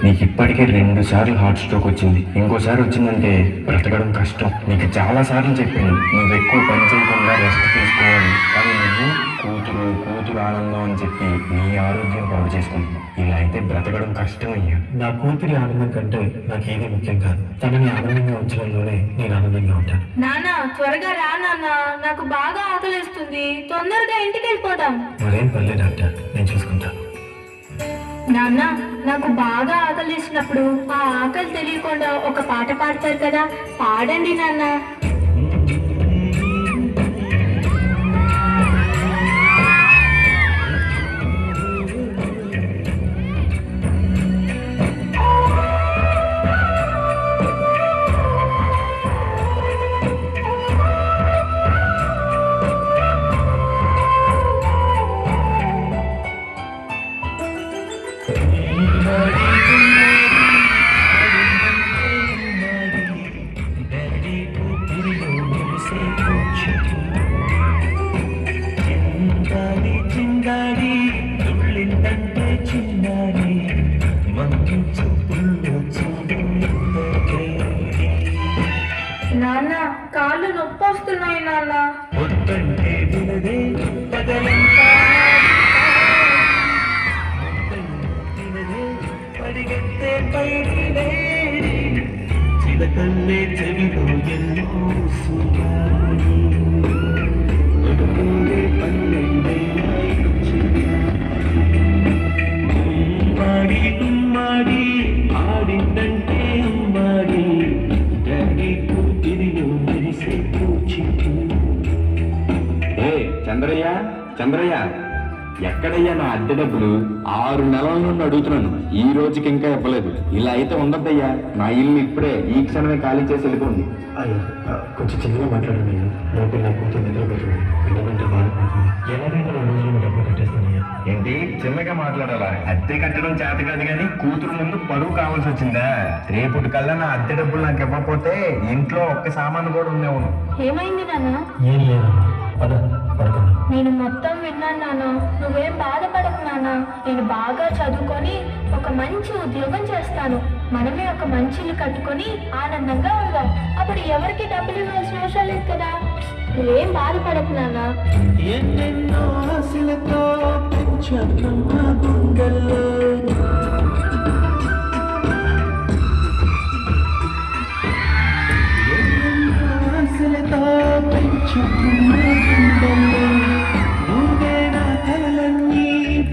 నీకు ఇప్పటికే 2 సార్లు హార్ట్ స్ట్రోక్ వచ్చింది. ఇంకోసారి వచ్చిందంటే బ్రతకడం కష్టం. నీకు చాలా సార్లు చెప్పాను నువ్వు ఎక్కువ పని చేయకుండా రెస్ట్ తీసుకోవాలి, కానీ నువ్వు కూతురు కూతురు ఆనందం అని చెప్పి నీ ఆరోగ్యం పాడు చేసుకుంటున్నావు. ఇలా అయితే బ్రతకడం కష్టం అయ్యా. నా కూతురి ఆనందం కంటే నాకు ఏది ముఖ్యం కాదు. తనని ఆనందంగా ఉంచడంలోనే నేను ఆనందంగా ఉంటాను. నాన్న త్వరగా రా నాన్న, నాకు బాగా ఆకలిస్తుంది, తొందరగా ఇంటికి వెళ్ళిపోదాం. మరేం పర్లేదు డాక్టర్, నేను చూసుకుంటాను. నాన్న నాకు బాగా ఆకలిసినప్పుడు ఆ ఆకలి తెలియకుండా ఒక పాట పాడతారు కదా, పాడండి నాన్న. నాన్న కాళ్ళు నొప్పి వస్తున్నాయి నాన్న. చిలకల్లే చెవిలో ఎన్నో మాడి ఉమ్మాడి ఆడిందంటే అమ్మాడి డాడీ కూతురిలో మెరిసే కూచిపూడి. చంద్రయ్య చంద్రయ్య, ఎక్కడయ్యా నా అద్దె డబ్బులు? 6 నెలల నుండి అడుగుతున్నాను, ఈ రోజుకి ఇంకా ఇవ్వలేదు. ఇలా అయితే ఉండద్దయ్యా. నా ఇల్లు ఇప్పుడే ఈ క్షణమే ఖాళీ చేసి వెళ్ళిపోండి. అయ్యా కొంచెం చిన్నగా మాట్లాడండి అయ్యా. లోపల నా కూతురు నిద్రపోతుంది, ఎందుకంటే బాధపడుతుంది. ఎలాగైనా 2 రోజులు డబ్బులు కట్టేస్తానయ్యా. ఏంటి చిన్నగా మాట్లాడాలా? అద్దె కట్టడం చేత కాదు కానీ కూతురు ముందు పరువు కావాల్సి వచ్చిందా? రేపటి కల్లా నా అద్దె డబ్బులు నాకు ఇవ్వకపోతే ఇంట్లో ఒక్క సామాను కూడా ఉండేవు. ఏమైంది నాన్న? ఏం లేదమ్మా, పద పడుకుందాం. నేను మొత్తం విన్నాను నాన్న, నువ్వేం బాధపడకు నాన్న. నేను బాగా చదువుకొని ఒక మంచి ఉద్యోగం చేస్తాను, మనమే ఒక మంచి ఇల్లు కట్టుకొని ఆనందంగా ఉందాం. అప్పుడు ఎవరికి డబ్బులు ఇవ్వాల్సిన అవసరం లేదు కదా. నువ్వేం బాధపడకు నాన్న. ఎన్నెన్నో ఆశలతో పెంచమ్మ గుండెల్లో ఆశలతో పెంచుకున్న గుండెల్లో నువ్వే నా కలలన్నీ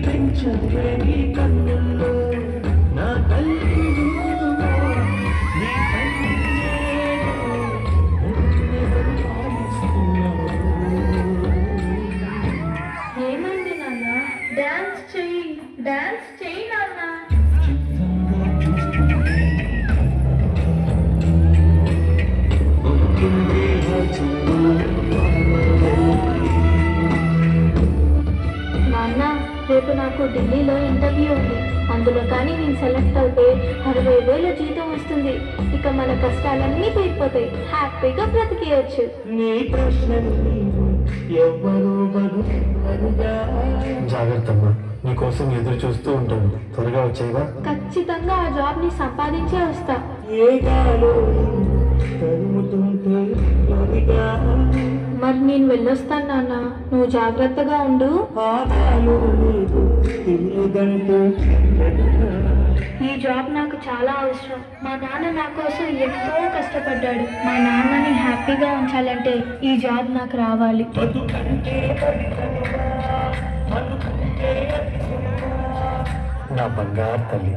పెంచవే నీ కన్నుల్లో. నా తల్లి నీ తల్లి ఏమైంది నాన్న? డాన్స్ చెయ్యి, డాన్స్ చెయ్యి నాన్న. నాన్న రేపు నాకు ఢిల్లీలో ఇంటర్వ్యూ ఉంది, అందులో కానీ నేను సెలెక్ట్ అయితే 60,000 జీతం వస్తుంది. ఇక మన కష్టాలన్నీ తీరిపోతాయి, హ్యాపీగా బ్రతికేయచ్చు. నీ ప్రశ్నలు ఎవ్వరూ బదులుగా. జాగ్రత్త అమ్మా, నీకోసం ఎదురు చూస్తూ ఉంటాను. త్వరగా వచ్చేవా? ఖచ్చితంగా ఆ జాబ్ ని సంపాదించే వస్తా. ఏ గాలో తరుముతుంటే మరిగా మరి నేను వెళ్ళొస్తాను నాన్న, నువ్వు జాగ్రత్తగా ఉండు. ఆ గాలో నీకు తెలియదంటూ ఈ జాబ్ నాకు చాలా అవసరం. మా నాన్న నా కోసం ఎంతో కష్టపడ్డాడు. మా నాన్నని హ్యాపీగా ఉంచాలంటే ఈ జాబ్ నాకు రావాలి. నా బంగారు తల్లి,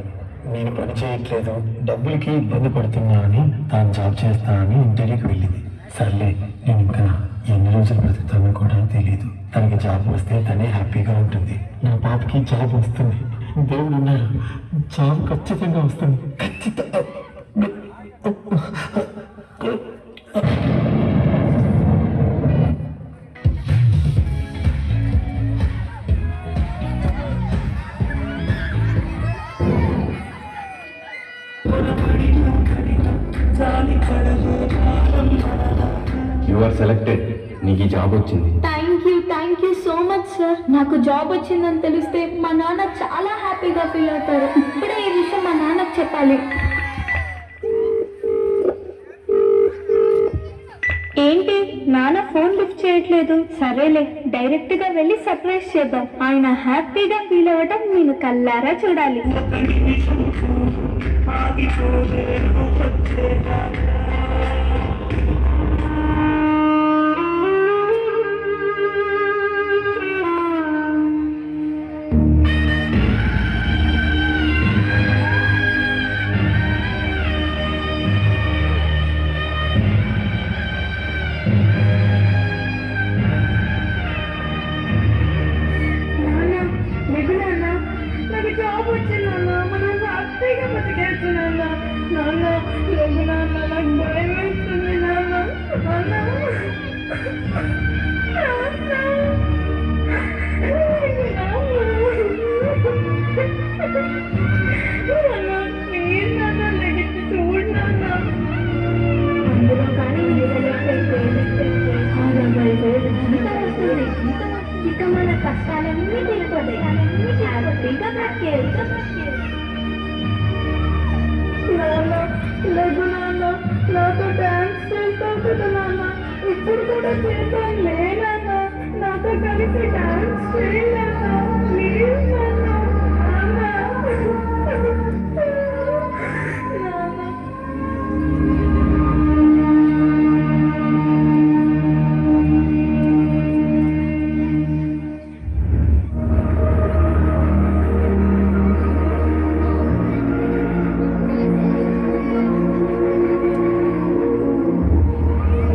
నేను పని చేయట్లేదు, డబ్బులకి ఇబ్బంది పడుతున్నా అని తాను జాబ్ చేస్తా అని ఇంటర్వ్యూకి వెళ్ళింది. సర్లే, నేను ఇంకా ఎన్ని రోజులు బ్రతుకుతానో కూడా తెలియదు. తనకి జాబ్ వస్తే తనే హ్యాపీగా ఉంటుంది. నా పాపకి జాబ్ వస్తుంది, దేవుడు ఉన్నారు, జాబ్ ఖచ్చితంగా వస్తుంది, ఖచ్చితంగా. యు ఆర్ సెలెక్టెడ్, నీకు ఈ జాబ్ వచ్చింది. Thank you so much sir. నాకు జాబ్ వచ్చిందని తెలిస్తే మా నాన్న చాలా హ్యాపీగా ఫీల్ అవుతారు. ఇప్పుడే ఈ విషయం మా నాన్నకు చూడాలి. ఏంటి నాన్న ఫోన్ లిఫ్ట్ చేయట్లేదు? సరేలే, డైరెక్ట్ గా వెళ్ళి సర్ప్రైజ్ చేద్దాం. ఆయన హ్యాపీగా ఫీల్ అవ్వటం నేను కల్లారా చూడాలి. నాకు జాబ్ వచ్చిందన్నా, మనం హ్యాపీగా బతికేస్తున్నాను. నాన్న లేదు నాన్న, నాకు భయం వేస్తుంది నాన్న. నాన్న ప్లీజ్ నాన్న, లెగిసి చూడు నాన్న. అందులో కానీ జీతం వస్తుంది. ఇక మన కష్టాలన్నీ తీరిపోతాయి. హ్యాపీగా బ్రతికేయచ్చు. నాన్న లేదు నాన్న, నాతో డాన్స్ చేస్తావు కదా నాన్న, ఇప్పుడు కూడా చేద్దాం. లేదన్నా, నాతో కలిసి డాన్స్ చేయాలి.